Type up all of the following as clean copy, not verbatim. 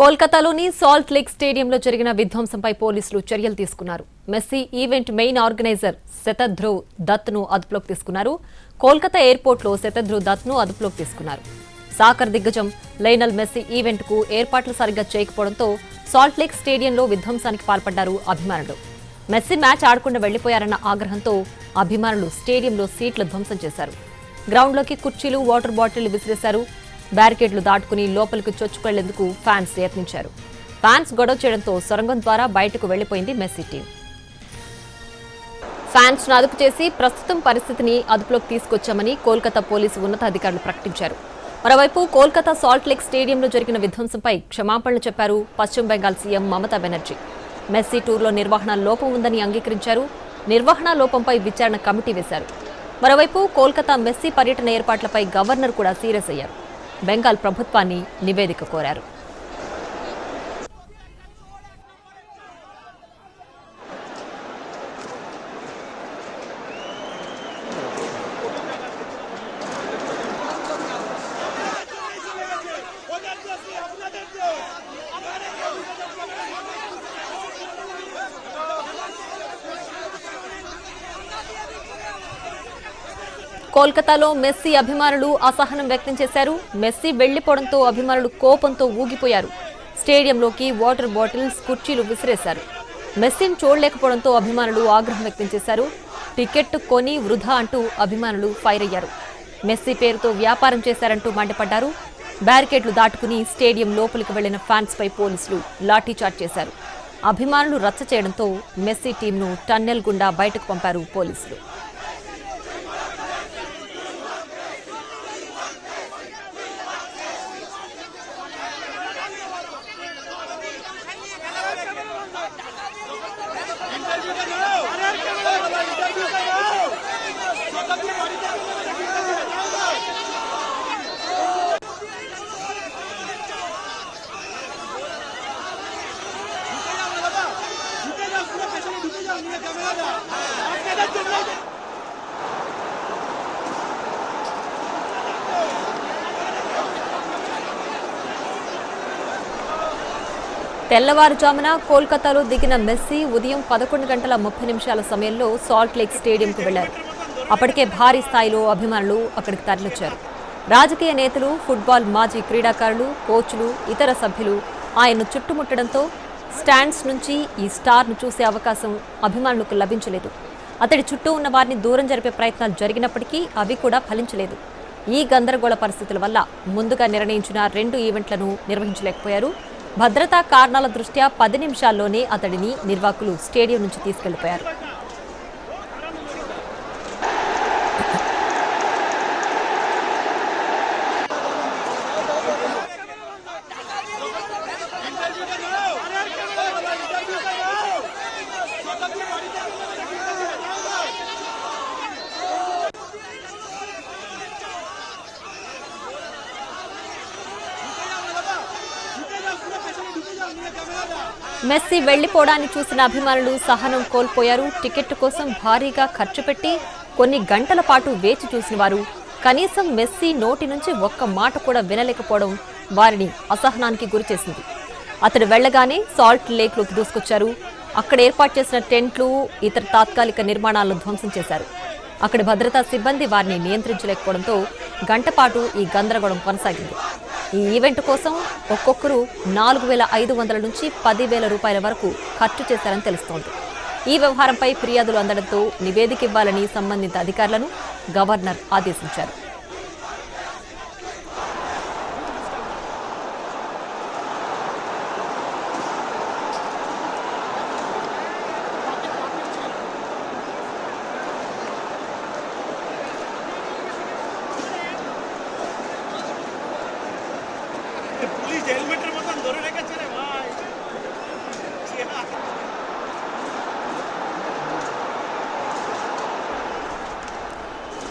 కోల్కతాలోని salt lake స్టేడియంలో జరిగిన విధ్వంసంపై పోలీసులు చర్యలు తీసుకున్నారు. మెస్సీ ఈవెంట్ మెయిన్ ఆర్గనైజర్ శతధ్రువ్ దత్ను అదుపులోకి తీసుకున్నారు. కోల్కతా ఎయిర్పోర్ట్లో శతధ్రువ్ దత్ను అదుపులోకి తీసుకున్నారు. సాకర్ దిగ్గజం లయనల్ మెస్సీ ఈవెంట్కు ఏర్పాట్లు సరిగ్గా చేయకపోవడంతో సాల్ట్ లేక్ స్టేడియంలో విధ్వంసానికి పాల్పడ్డారు అభిమానులు. మెస్సీ మ్యాచ్ ఆడకుండా వెళ్లిపోయారన్న ఆగ్రహంతో అభిమానులు స్టేడియంలో సీట్లు ధ్వంసం చేశారు. గ్రౌండ్లోకి కుర్చీలు, వాటర్ బాటిళ్లు విసిరేశారు. బ్యారికేడ్లు దాటుకుని లోపలికి చొచ్చుకెళ్లేందుకు ఫ్యాన్స్ యత్నించారు. ఫ్యాన్స్ గొడవ చేయడంతో సొరంగం ద్వారా బయటకు వెళ్లిపోయింది మెస్సీ టీం. ఫ్యాన్స్ ను అదుపు చేసి ప్రస్తుతం పరిస్థితిని అదుపులోకి తీసుకొచ్చామని కోల్కతా పోలీసు ఉన్నతాధికారులు ప్రకటించారు. మరోవైపు కోల్కతా సాల్ట్ లేక్ స్టేడియంలో జరిగిన విధ్వంసంపై క్షమాపణలు చెప్పారు పశ్చిమ బెంగాల్ సీఎం మమతా బెనర్జీ. మెస్సీ టూర్లో నిర్వహణ లోపం ఉందని అంగీకరించారు. నిర్వహణ లోపంపై విచారణ కమిటీ వేశారు. మరోవైపు కోల్కతా మెస్సీ పర్యటన ఏర్పాట్లపై గవర్నర్ కూడా సీరియస్ అయ్యారు. బెంగాల్ ప్రభుత్వాన్ని నివేదిక కోరారు. కోల్కతాలో మెస్సీ అభిమానులు అసహనం వ్యక్తం చేశారు. మెస్సీ వెళ్లిపోవడంతో అభిమానులు కోపంతో ఊగిపోయారు. స్టేడియంలోకి వాటర్ బాటిల్స్, కుర్చీలు విసిరేశారు. మెస్సీని చూడలేకపోవడంతో అభిమానులు ఆగ్రహం వ్యక్తం చేశారు. టికెట్ కొని వృధా అంటూ అభిమానులు ఫైర్ అయ్యారు. మెస్సీ పేరుతో వ్యాపారం చేశారంటూ మండిపడ్డారు. బ్యారికేడ్లు దాటుకుని స్టేడియం లోపలికి వెళ్లిన ఫ్యాన్స్ పై పోలీసులు లాఠీచార్జ్ చేశారు. అభిమానులు రచ్చ చేయడంతో మెస్సీ టీంను టన్నెల్ గుండా బయటకు పంపారు పోలీసులు. తెల్లవారుజామున కోల్కతాలో దిగిన మెస్సీ ఉదయం 11:30 సమయంలో సాల్ట్ లేక్ స్టేడియంకు వెళ్లారు. అప్పటికే భారీ స్థాయిలో అభిమానులు అక్కడికి తరలించారు. రాజకీయ నేతలు, ఫుట్బాల్ మాజీ క్రీడాకారులు, కోచ్లు, ఇతర సభ్యులు ఆయన్ను చుట్టుముట్టడంతో స్టాండ్స్ నుంచి ఈ స్టార్ను చూసే అవకాశం అభిమానులకు లభించలేదు. అతడి చుట్టూ ఉన్న వారిని దూరం జరిపే ప్రయత్నాలు జరిగినప్పటికీ అవి కూడా ఫలించలేదు. ఈ గందరగోళ పరిస్థితుల వల్ల ముందుగా నిర్ణయించిన 2 ఈవెంట్లను నిర్వహించలేకపోయారు. భద్రతా కారణాల దృష్ట్యా 10 నిమిషాల్లోనే అతడిని నిర్వాహకులు స్టేడియం నుంచి తీసుకెళ్లిపోయారు. మెస్సీ వెళ్లిపోవడాన్ని చూసిన అభిమానులు సహనం కోల్పోయారు. టికెట్ కోసం భారీగా ఖర్చు పెట్టి కొన్ని గంటల పాటు వేచి చూసిన వారు కనీసం మెస్సీ నోటి నుంచి ఒక్క మాట కూడా వినలేకపోవడం వారిని అసహనానికి గురిచేసింది. అతడు వెళ్లగానే సాల్ట్ లేక్లోకి దూసుకొచ్చారు. అక్కడ ఏర్పాటు చేసిన టెంట్లు, ఇతర తాత్కాలిక నిర్మాణాలను ధ్వంసం చేశారు. అక్కడి భద్రతా సిబ్బంది వారిని నియంత్రించలేకపోవడంతో గంటపాటు ఈ గందరగోళం కొనసాగింది. ఈ ఈవెంట్ కోసం ఒక్కొక్కరు 4,500 నుంచి 10,000 రూపాయల వరకు ఖర్చు చేశారని తెలుస్తోంది. ఈ వ్యవహారంపై ఫిర్యాదులు అందడంతో నివేదిక ఇవ్వాలని సంబంధిత అధికారులను గవర్నర్ ఆదేశించారు.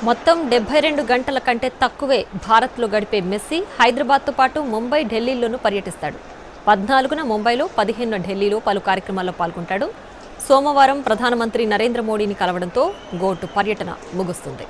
మొత్తం 72 గంటల కంటే తక్కువే భారత్లో గడిపే మెస్సీ హైదరాబాద్తో పాటు ముంబై, ఢిల్లీలోనూ పర్యటిస్తాడు. 14న ముంబైలో, 15న ఢిల్లీలో పలు కార్యక్రమాల్లో పాల్గొంటాడు. సోమవారం ప్రధానమంత్రి నరేంద్ర మోడీని కలవడంతో గోటు పర్యటన ముగుస్తుంది.